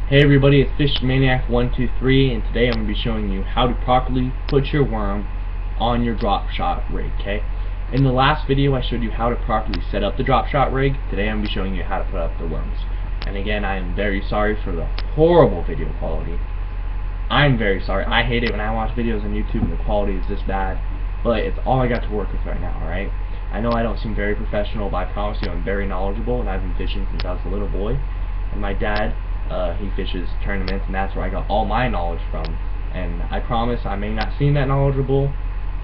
Hey everybody, it's FishManiac123, and today I'm going to be showing you how to properly put your worm on your drop shot rig, okay? In the last video I showed you how to properly set up the drop shot rig. Today I'm going to be showing you how to put up the worms. And again, I am very sorry for the horrible video quality. I'm very sorry. I hate it when I watch videos on YouTube and the quality is this bad, but it's all I got to work with right now, alright? I know I don't seem very professional, but I promise you I'm very knowledgeable, and I've been fishing since I was a little boy. And my dad, he fishes tournaments, and that's where I got all my knowledge from. And I promise I may not seem that knowledgeable,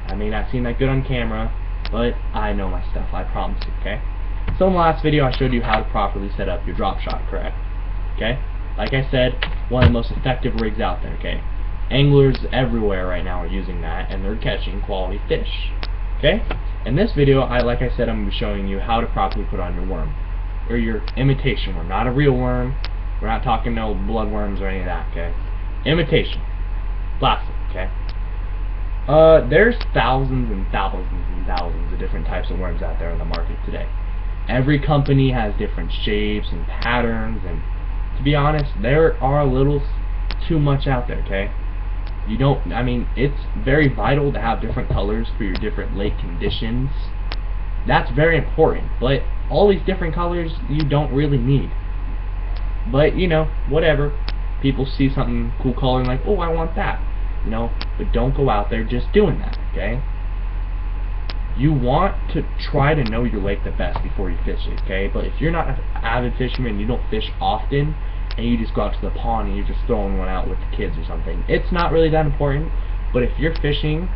I may not seem that good on camera, but I know my stuff, I promise you, okay? So in the last video I showed you how to properly set up your drop shot, correct? Okay? Like I said, one of the most effective rigs out there, okay? Anglers everywhere right now are using that, and they're catching quality fish. Okay? In this video, like I said, I'm going to be showing you how to properly put on your worm, or your imitation worm, not a real worm. We're not talking no bloodworms or any of that, okay? Imitation. Plastic, okay? There's thousands and thousands and thousands of different types of worms out there in the market today. Every company has different shapes and patterns, and to be honest, there are a little too much out there, okay? It's very vital to have different colors for your different lake conditions. That's very important, but all these different colors you don't really need. But, you know, whatever. People see something cool color and like, oh, I want that. You know, but don't go out there just doing that, okay? You want to try to know your lake the best before you fish it, okay? But if you're not an avid fisherman, you don't fish often, and you just go out to the pond and you're just throwing one out with the kids or something, it's not really that important. But if you're fishing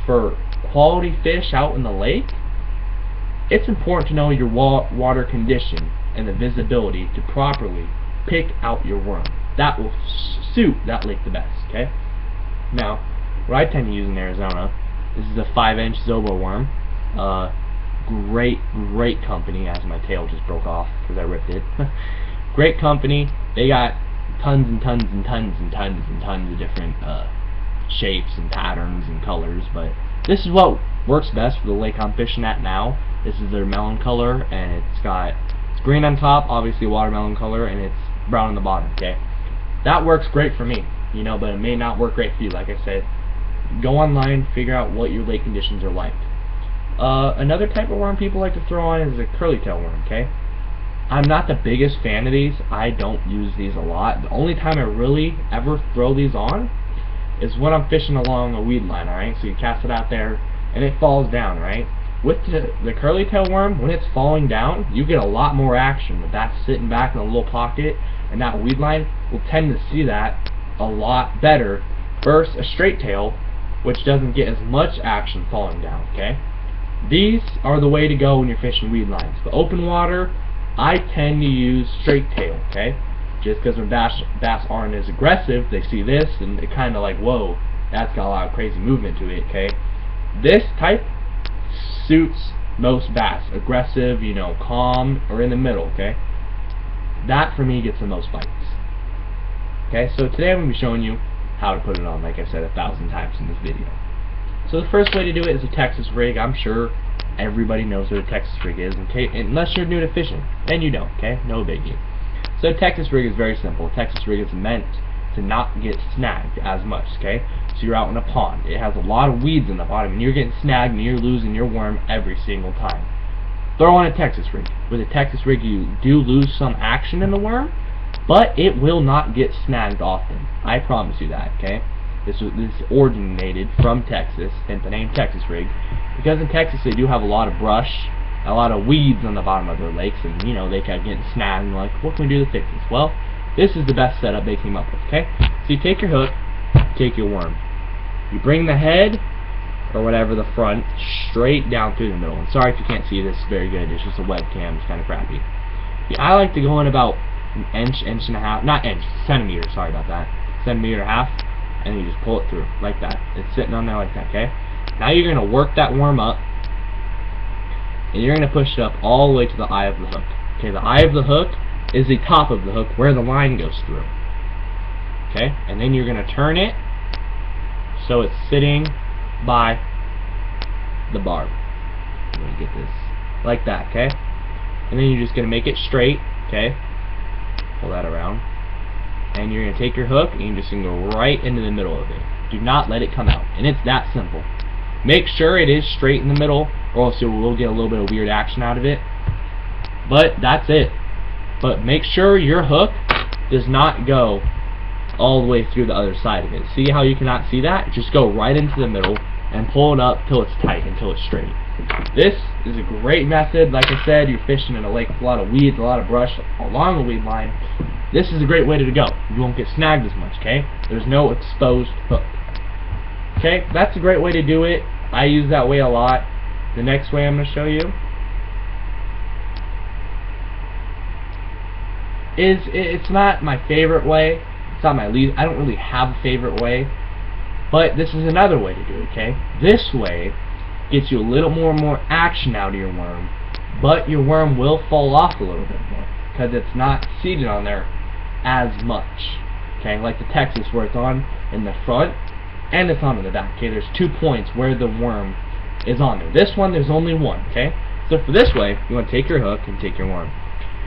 for quality fish out in the lake, it's important to know your water condition and the visibility to properly pick out your worm. That will suit that lake the best, okay? Now, what I tend to use in Arizona, this is a 5-inch Zobo worm. Great company, as my tail just broke off because I ripped it. Great company. They got tons and tons and tons and tons and tons of different shapes and patterns and colors, but this is what works best for the lake I'm fishing at now. This is their melon color, and it's green on top, obviously watermelon color, and it's brown on the bottom, okay? That works great for me, you know, but it may not work great for you. Like I said, go online, figure out what your lake conditions are like. Another type of worm people like to throw on is a curly tail worm, okay? I'm not the biggest fan of these. I don't use these a lot. The only time I really ever throw these on is when I'm fishing along a weed line, alright? So you cast it out there, and it falls down, right? With the curly tail worm, when it's falling down, you get a lot more action with that sitting back in a little pocket, and that weed line will tend to see that a lot better versus a straight tail, which doesn't get as much action falling down, okay? These are the way to go when you're fishing weed lines. The open water, I tend to use straight tail, okay? Just because when bass aren't as aggressive, they see this, and it kind of like, whoa, that's got a lot of crazy movement to it, okay? This type suits most bass. Aggressive, you know, calm, or in the middle, okay? That, for me, gets the most bites. Okay, so today I'm going to be showing you how to put it on, like I said 1,000 times in this video. So the first way to do it is a Texas rig. I'm sure everybody knows what a Texas rig is, unless you're new to fishing. Then you don't, okay? No biggie. So a Texas rig is very simple. A Texas rig is meant to not get snagged as much, okay? So you're out in a pond. It has a lot of weeds in the bottom, and you're getting snagged, and you're losing your worm every single time. Throw on a Texas rig. With a Texas rig, you do lose some action in the worm, but it will not get snagged often. I promise you that, okay? This originated from Texas, and the name Texas rig, because in Texas they do have a lot of brush, a lot of weeds on the bottom of their lakes, and you know, they kept getting snagged, and like, what can we do to fix this? Well, this is the best setup they came up with, okay? So you take your hook, take your worm. You bring the head, or whatever, the front, straight down through the middle. And sorry if you can't see this very good, it's just a webcam, it's kind of crappy. Yeah, I like to go in about an inch, inch and a half, not inch, centimeter, sorry about that, centimeter and a half, and you just pull it through, like that. It's sitting on there like that, okay? Now you're going to work that worm up, and you're going to push it up all the way to the eye of the hook. Okay, the eye of the hook is the top of the hook where the line goes through. Okay, and then you're going to turn it so it's sitting by the barb. Let me get this like that, okay? And then you're just going to make it straight, okay? Pull that around. and you're going to take your hook and you're just going to go right into the middle of it. Do not let it come out, and it's that simple. Make sure it is straight in the middle, or else you will get a little bit of weird action out of it. But that's it. But make sure your hook does not go all the way through the other side of it. See how you cannot see that? Just go right into the middle and pull it up till it's tight, until it's straight. This is a great method. Like I said, you're fishing in a lake with a lot of weeds, a lot of brush along the weed line. This is a great way to go. You won't get snagged as much, okay? There's no exposed hook. Okay, that's a great way to do it. I use that way a lot. The next way I'm going to show you is, it's not my favorite way. It's not my least. I don't really have a favorite way. But this is another way to do it, okay? This way gets you a little more action out of your worm, but your worm will fall off a little bit more because it's not seated on there as much. Okay, like the Texas where it's on in the front and it's on in the back. Okay, there's 2 points where the worm is on there. This one, there's only one. Okay, so for this way, you want to take your hook and take your worm.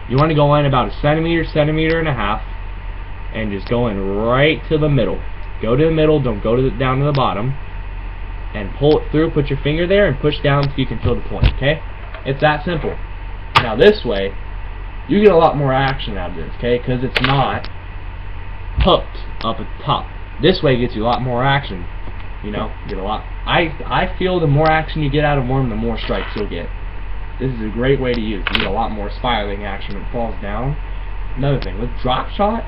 You want to go in about a centimeter, centimeter and a half, and just go in right to the middle. Go to the middle, don't go down to the bottom, and pull it through. Put your finger there and push down so you can feel the point. Okay, it's that simple. Now this way, you get a lot more action out of this. Okay, because it's not hooked up at the top. This way gets you a lot more action. You know, get a lot. I feel the more action you get out of worm, the more strikes you'll get. This is a great way to use. You get a lot more spiraling action when it falls down. Another thing, with drop shot,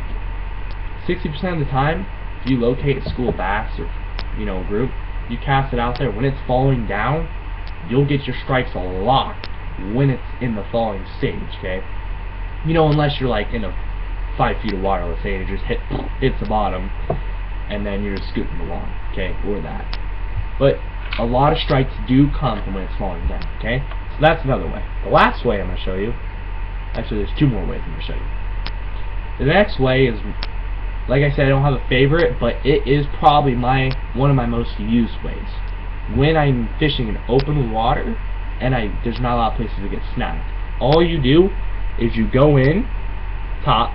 60% of the time, if you locate a school of bass or, you know, a group, you cast it out there. When it's falling down, you'll get your strikes a lot when it's in the falling stage. Okay, you know, unless you're like in a 5 feet of water, let's say, and it just hits the bottom, and then you're just scooting along, okay, or that. But a lot of strikes do come from when it's falling down, okay? So that's another way. The last way I'm going to show you, actually there's 2 more ways I'm going to show you. The next way is, like I said, I don't have a favorite, but it is probably one of my most used ways. When I'm fishing in open water, and there's not a lot of places to get snagged. All you do is you go in top,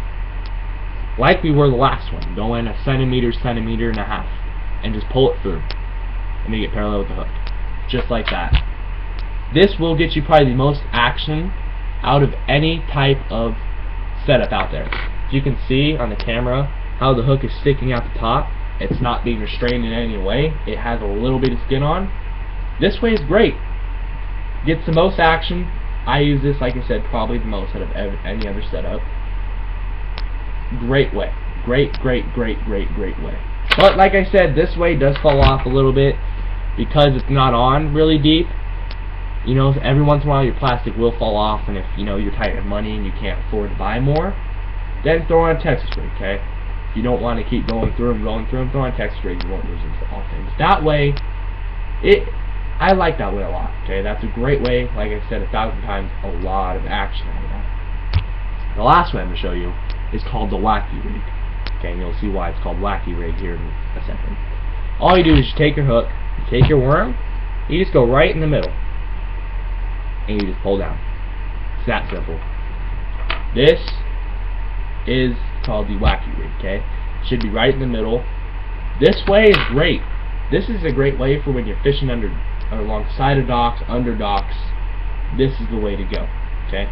like we were the last one. Go in a centimeter, centimeter and a half, and just pull it through, and you get parallel with the hook, just like that. This will get you probably the most action out of any type of setup out there. As you can see on the camera, how the hook is sticking out the top. It's not being restrained in any way. It has a little bit of skin on. This way is great. Gets the most action. I use this, like I said, probably the most out of any other setup. Great way. Great way. But like I said, this way does fall off a little bit because it's not on really deep. You know, every once in a while your plastic will fall off, and if you know you're tight of money and you can't afford to buy more, then throw on a Texas rig, okay? If you don't want to keep going through them, throw on a Texas rig. You won't lose all things. That way, I like that way a lot, okay? That's a great way, like I said 1,000 times, a lot of action out of that. The last way I'm going to show you is called the wacky rig. Okay, and you'll see why it's called wacky rig here in a second. All you do is you take your hook, you take your worm, you just go right in the middle, and you just pull down. It's that simple. This is called the wacky rig, okay? It should be right in the middle. This way is great. This is a great way for when you're fishing alongside of docks, under docks. This is the way to go, okay?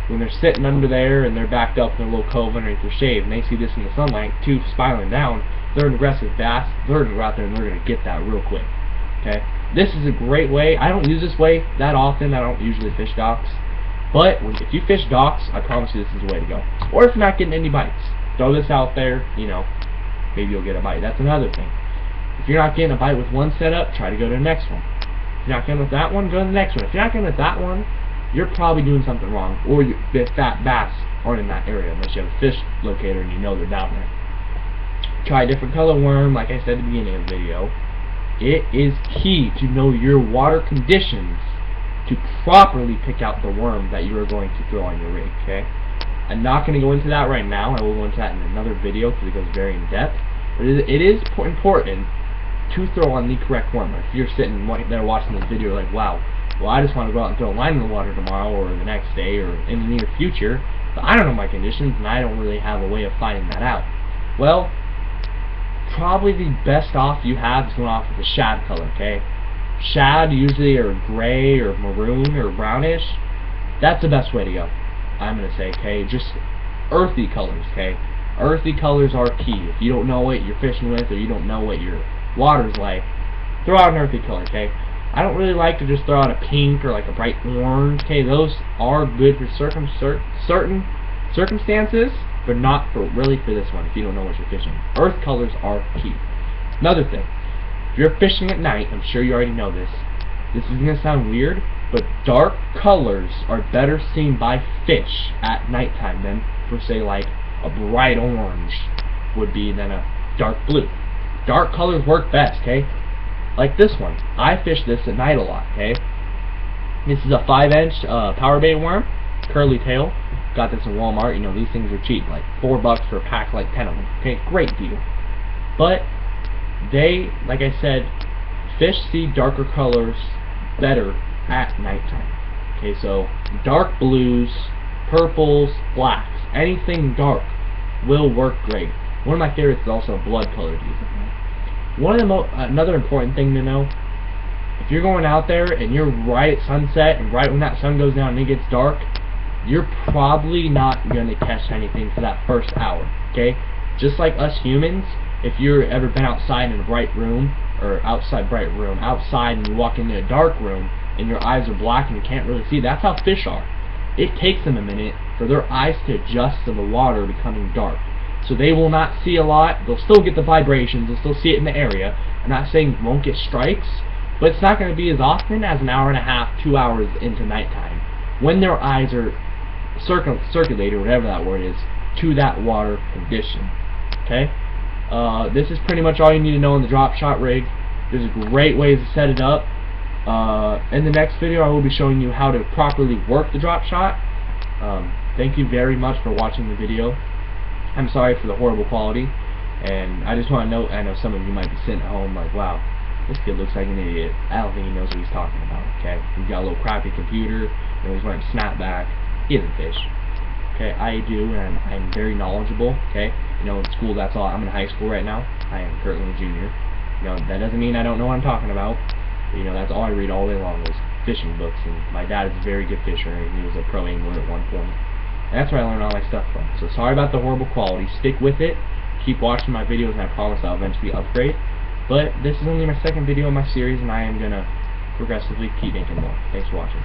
When they're sitting under there and they're backed up in their little cove underneath their shade, and they see this in the sunlight, too, spiraling down, they're an aggressive bass, they're going to go out there and they're going to get that real quick, okay? This is a great way. I don't use this way that often. I don't usually fish docks. But if you fish docks, I promise you this is the way to go. Or if you're not getting any bites, throw this out there, you know, maybe you'll get a bite. That's another thing. If you're not getting a bite with one setup, try to go to the next one. If you're not getting with that one, go to the next one. If you're not getting with that one, you're probably doing something wrong, or the fat bass aren't in that area unless you have a fish locator and you know they're down there. Try a different color worm, like I said at the beginning of the video. It is key to know your water conditions to properly pick out the worm that you are going to throw on your rig, okay? I'm not going to go into that right now. I will go into that in another video because it goes very in depth. But it is important to throw on the correct worm. If you're sitting there watching this video like, wow, well, I just want to go out and throw a line in the water tomorrow or the next day or in the near future, but I don't know my conditions and I don't really have a way of finding that out. Well, probably the best off you have is going off with the shad color, okay? Shad usually are gray or maroon or brownish. That's the best way to go, I'm going to say, okay? Just earthy colors, okay? Earthy colors are key. If you don't know what you're fishing with or you don't know what your water's like, throw out an earthy color, okay? I don't really like to just throw out a pink or like a bright orange, okay? Those are good for certain circumstances, but not for really for this one if you don't know what you're fishing. Earth colors are key. Another thing, if you're fishing at night, I'm sure you already know this. This is going to sound weird, but dark colors are better seen by fish at nighttime than for say like a bright orange would be than a dark blue. Dark colors work best, okay? Like this one. I fish this at night a lot, okay? This is a 5-inch power bait worm, curly tail. Got this in Walmart. You know, these things are cheap, like $4 for a pack, like 10 of them. Okay, great deal. But they, like I said, fish see darker colors better at nighttime. Okay, so dark blues, purples, blacks, anything dark will work great. One of my favorites is also blood colored using. One of the another important thing to know, if you're going out there and you're right at sunset and right when that sun goes down and it gets dark, you're probably not going to catch anything for that first hour, okay? Just like us humans, if you've ever been outside in a bright room, or outside and you walk into a dark room and your eyes are black and you can't really see, that's how fish are. It takes them a minute for their eyes to adjust to the water becoming dark. So they will not see a lot. They'll still get the vibrations. They'll still see it in the area. I'm not saying you won't get strikes, but it's not going to be as often as an hour and a half, 2 hours into nighttime, when their eyes are circulated, whatever that word is, to that water condition. Okay? This is pretty much all you need to know on the drop shot rig. There's great ways to set it up. In the next video, I will be showing you how to properly work the drop shot. Thank you very much for watching the video. I'm sorry for the horrible quality, and I just want to note, I know some of you might be sitting at home like, wow, this kid looks like an idiot. I don't think he knows what he's talking about, okay? He's got a little crappy computer, and he's wearing snapback. He doesn't fish. Okay, I do, and I'm very knowledgeable, okay? You know, in school, that's all. I'm in high school right now. I am currently a junior. You know, that doesn't mean I don't know what I'm talking about. You know, that's all I read all day long is fishing books, and my dad is a very good fisher, and he was a pro angler at one point. And that's where I learned all my stuff from. So sorry about the horrible quality. Stick with it. Keep watching my videos, and I promise I'll eventually upgrade. But this is only my second video in my series, and I am going to progressively keep making more. Thanks for watching.